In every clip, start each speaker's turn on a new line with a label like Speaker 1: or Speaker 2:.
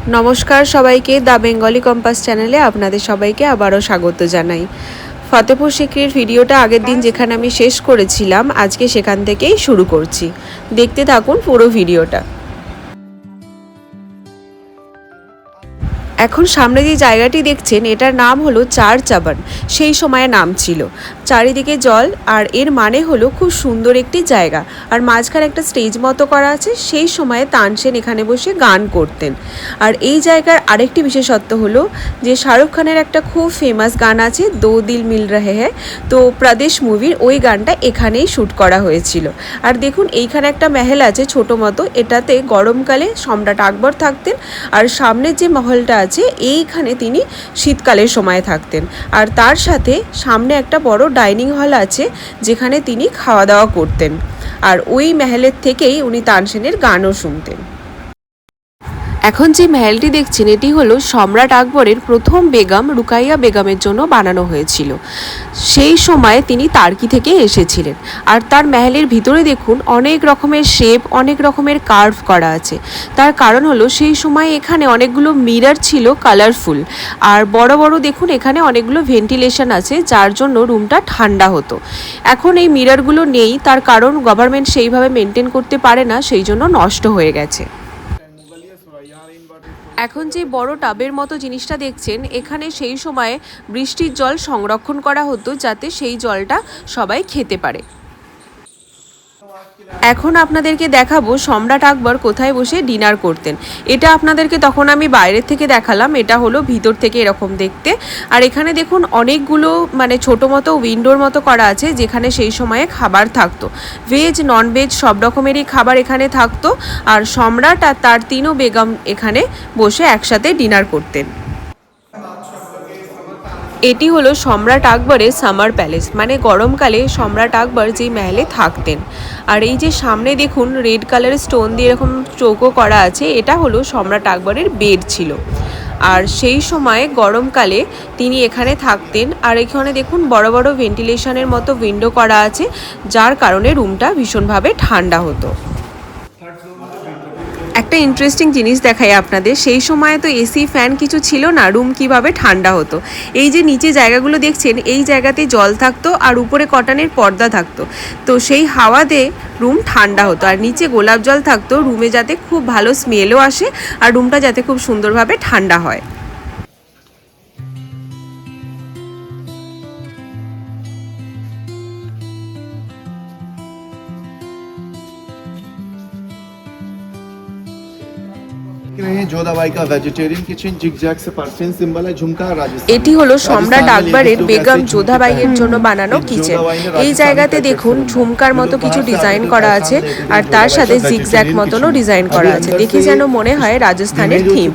Speaker 1: নমস্কার সবাইকে, the Bengali compass চ্যানেলে আপনাদের সবাইকে আবারও স্বাগত জানাই। ফতেপুর সিক্রির ভিডিওটা আগের দিন যেখানে আমি শেষ করেছিলাম, আজকে সেখান থেকেই শুরু করছি। দেখতে থাকুন পুরো ভিডিওটা। এখন সামনে যে জায়গাটি দেখছেন এটার নাম হলো চার চাবান। সেই সময়ে নাম ছিল। চারিদিকে জল, আর এর মানে হলো খুব সুন্দর একটি জায়গা। আর মাঝখানে একটা স্টেজ মতো করা আছে। সেই সময়ে তানসেন এখানে বসে গান করতেন। আর এই জায়গার আরেকটি বিশেষত্ব হলো যে শাহরুখ খানের একটা খুব ফেমাস গান আছে, দো দিল মিল রহে হ্যায়। তো প্রদেশ মুভির ওই গানটা এখানেই শ্যুট করা হয়েছিল। আর দেখুন এইখানে একটা মহল আছে ছোটো মতো, এটাতে গরমকালে সম্রাট আকবর থাকতেন। আর সামনের যে মহলটা আছে এইখানে তিনি শীতকালের সময় থাকতেন। আর তার সাথে সামনে একটা বড় ডাইনিং হল আছে যেখানে তিনি খাওয়া দাওয়া করতেন। আর ওই মহলের থেকেই উনি তানসেনের গানও শুনতেন। এখন যে মহলটি দেখছেন এটি হলো সম্রাট আকবরের প্রথম বেগম রুকাইয়া বেগমের জন্য বানানো হয়েছিল। সেই সময় তিনি তার্কি থেকে এসেছিলেন। আর তার মহলের ভিতরে দেখুন অনেক রকমের শেপ, অনেক রকমের কার্ভ করা আছে। তার কারণ হলো সেই সময় এখানে অনেকগুলো মিরর ছিল কালারফুল। আর বড় বড় দেখুন এখানে অনেকগুলো ভেন্টিলেশন আছে, যার জন্য রুমটা ঠান্ডা হতো। এখন এই মিররগুলো নেই, তার কারণ গভর্নমেন্ট সেইভাবে মেনটেন করতে পারে না, সেই জন্য নষ্ট হয়ে গেছে। এখন যে বড় টাবের মতো জিনিসটা দেখছেন, এখানে সেই সময়ে বৃষ্টির জল সংরক্ষণ করা হতো যাতে সেই জলটা সবাই খেতে পারে। এখন আপনাদেরকে দেখাবো সম্রাট আকবর কোথায় বসে ডিনার করতেন। এটা আপনাদেরকে তখন আমি বাইরের থেকে দেখালাম, এটা হলো ভিতর থেকে এরকম দেখতে। আর এখানে দেখুন অনেকগুলো ছোটো মতো উইন্ডোর মতো করা আছে, যেখানে সেই সময়ে খাবার থাকতো। ভেজ নন ভেজ সব রকমেরই খাবার এখানে থাকতো। আর সম্রাট আর তার তিনও বেগম এখানে বসে একসাথে ডিনার করতেন। এটি হলো সম্রাট আকবরের সামার প্যালেস, গরমকালে সম্রাট আকবর যেই মহলে থাকতেন। আর এই যে সামনে দেখুন রেড কালারের স্টোন দিয়ে এরকম চৌকো করা আছে, এটা হলো সম্রাট আকবরের বেড ছিল। আর সেই সময় গরমকালে তিনি এখানে থাকতেন। আর এখানে দেখুন বড় বড় ভেন্টিলেশনের মতো উইন্ডো করা আছে, যার কারণে রুমটা ভীষণভাবে ঠান্ডা হতো। একটা ইন্টারেস্টিং জিনিস দেখাই আপনাদের, সেই সময় তো এসি ফ্যান কিছু ছিল না, রুম কিভাবে ঠান্ডা হতো। এই যে নিচে জায়গাগুলো দেখছেন, এই জায়গাতে জল থাকতো আর উপরে কটনের পর্দা থাকতো। তো সেই হাওয়াতে রুম ঠান্ডা হতো। আর নিচে গোলাপ জল থাকতো রুমে, যাতে খুব ভালো স্মেলও আসে আর রুমটা যাতে খুব সুন্দরভাবে ঠান্ডা হয়। এটি হলো সম্রাট আকবরের বেগম যোধাবাইয়ের জন্য বানানো কিচেন। এই জায়গাতে দেখুন ঝুমকার মতো কিছু ডিজাইন করা আছে, আর তার সাথে জিগজ্যাগ মতনও ডিজাইন করা আছে, দেখে যেন মনে হয় রাজস্থানের থিম।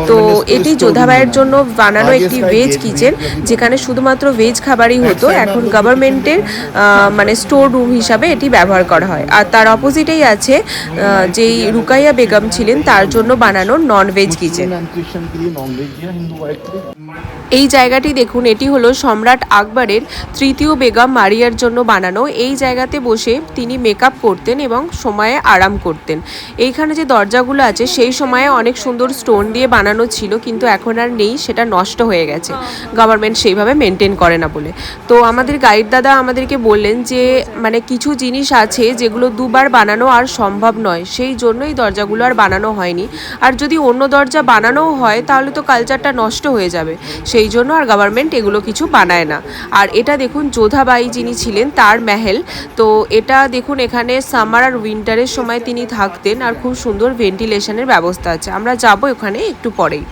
Speaker 1: তো এটি যোধাবাইয়ের জন্য বানানো একটি ভেজ কিচেন, যেখানে শুধুমাত্র ভেজ খাবারই হতো। এখন গভর্নমেন্টের স্টোর রুম হিসাবে এটি ব্যবহার করা হয়। আর তার অপোজিটেই আছে যেই রুকাইয়া বেগম ছিলেন তার জন্য বানানো নন ভেজ কিচেন। এই জায়গাটি দেখুন, এটি হলো সম্রাট আকবরের তৃতীয় বেগম মারিয়ার জন্য বানানো। এই জায়গাতে বসে তিনি মেকআপ করতেন এবং সময়ে আরাম করতেন। এইখানে যে দরজাগুলো আছে সেই সময়ে অনেক সুন্দর স্টোন দিয়ে বানানো ছিল, কিন্তু এখন আর নেই, সেটা নষ্ট হয়ে গেছে, গভর্নমেন্ট সেইভাবে মেনটেন করে না বলে। তো আমাদের গাইড দাদা আমাদেরকে বললেন যে কিছু জিনিস আছে যেগুলো দুবার বানানো আর সম্ভব নয়, সেই জন্যই দরজাগুলো আর বানানো হয়নি। আর যদি অন্য দরজা বানানোও হয় তাহলে তো কালচারটা নষ্ট হয়ে যাবে, সেই জন্য আর গভর্নমেন্ট এগুলো কিছু বানায় না। আর এটা দেখুন যোধাবাই যিনি ছিলেন তার মহল। তো এটা দেখুন এখানে সামার আর উইন্টারের সময় তিনি থাকতেন, আর খুব সুন্দর ভেন্টিলেশনের ব্যবস্থা আছে। আমরা যাব ওখানে একটু পরেই।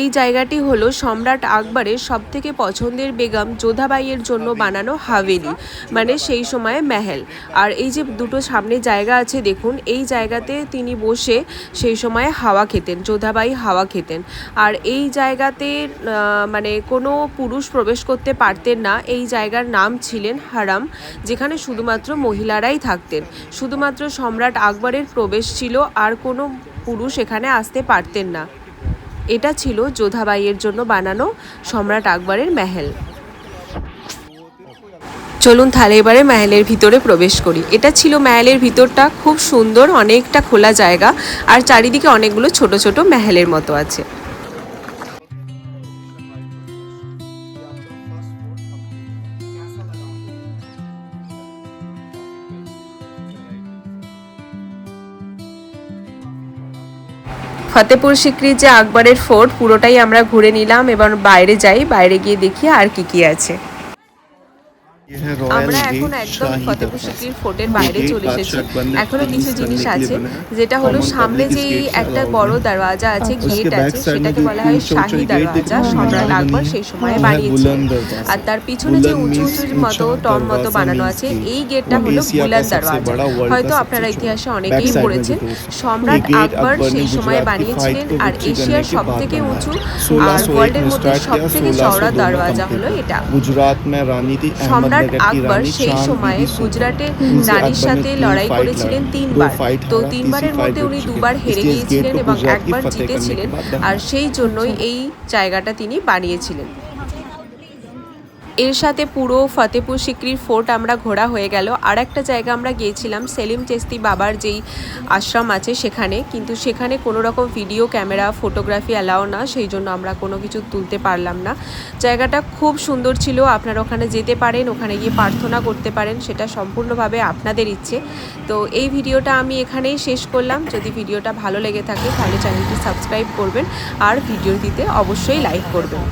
Speaker 1: এই জায়গাটি হলো সম্রাট আকবরের সবথেকে পছন্দের বেগম যোধাবাইয়ের জন্য বানানো হাভেলি, সেই সময়ে মহল। আর এই যে দুটো সামনে জায়গা আছে দেখুন, এই জায়গাতে তিনি বসে সেই সময়ে হাওয়া খেতেন, যোধাবাই হাওয়া খেতেন। আর এই জায়গাতে কোনো পুরুষ প্রবেশ করতে পারতেন না। এই জায়গার নাম ছিলেন হারাম, যেখানে শুধুমাত্র মহিলারাই থাকতেন। শুধুমাত্র সম্রাট আকবরের প্রবেশ ছিল, আর কোনো পুরুষ এখানে আসতে পারতেন না। এটা ছিল যোধাবাইয়ের জন্য বানানো সম্রাট আকবরের মহল। চলুন তাহলে এবারে মহলের ভিতরে প্রবেশ করি। এটা ছিল মহলের ভিতরটা, খুব সুন্দর, অনেকটা খোলা জায়গা আর চারিদিকে অনেকগুলো ছোট ছোট মহলের মতো আছে। ফতেপুর সিক্রির যে আকবরের ফোর্ট পুরোটাই আমরা ঘুরে নিলাম। এবার বাইরে যাই, বাইরে গিয়ে দেখি আর কি আছে। আমরা এখন একদম ফতেপুর সিক্রির ফোর্টের বাইরে চলে এসেছি। এখনো কিছু জিনিস আছে, যেটা হলো সামনে যেই একটা বড় দরওয়াজা আছে, গেট আছে, সেটাকে বলা হয় শাহী দরওয়াজা। সম্রাট আকবর সেই সময় বানিয়েছিলেন। আর তার পিছনে যে উঁচু উঁচু মতো টম মতো বানানো আছে, এই গেটটা হলো বুলন্দ দরওয়াজা। হয়তো আপনারা ইতিহাসে অনেকেই পড়েছেন। সম্রাট আকবর সেই সময় বানিয়েছিলেন। আর এশিয়ার সব থেকে উঁচু আর ওয়ার্ল্ডের মধ্যে সব থেকে চওড়া দরওয়াজা হলো এটা। সম্রাট আকবর সেই সময়ে গুজরাটে রানীর সাথে লড়াই করেছিলেন 3 বার। তো 3 বারের মধ্যে উনি 2 বার হেরে গিয়েছিলেন এবং একবার জিতেছিলেন। আর সেই জন্যই এই জায়গাটা তিনি বানিয়েছিলেন। এর সাথে পুরো ফতেপুর সিক্রির ফোর্ট আমরা ঘোরা হয়ে গেল। আর একটা জায়গা আমরা গিয়েছিলাম সেলিম চিশতি বাবার যেই আশ্রম আছে সেখানে, কিন্তু সেখানে কোনো রকম ভিডিও ক্যামেরা ফটোগ্রাফি অ্যালাও না, সেই জন্য আমরা কোনো কিছু তুলতে পারলাম না। জায়গাটা খুব সুন্দর ছিল, আপনারা ওখানে যেতে পারেন, ওখানে গিয়ে প্রার্থনা করতে পারেন, সেটা সম্পূর্ণভাবে আপনাদের ইচ্ছে। তো এই ভিডিওটা আমি এখানেই শেষ করলাম। যদি ভিডিওটা ভালো লেগে থাকে তাহলে চ্যানেলটি সাবস্ক্রাইব করবেন আর ভিডিওটিতে অবশ্যই লাইক করবেন।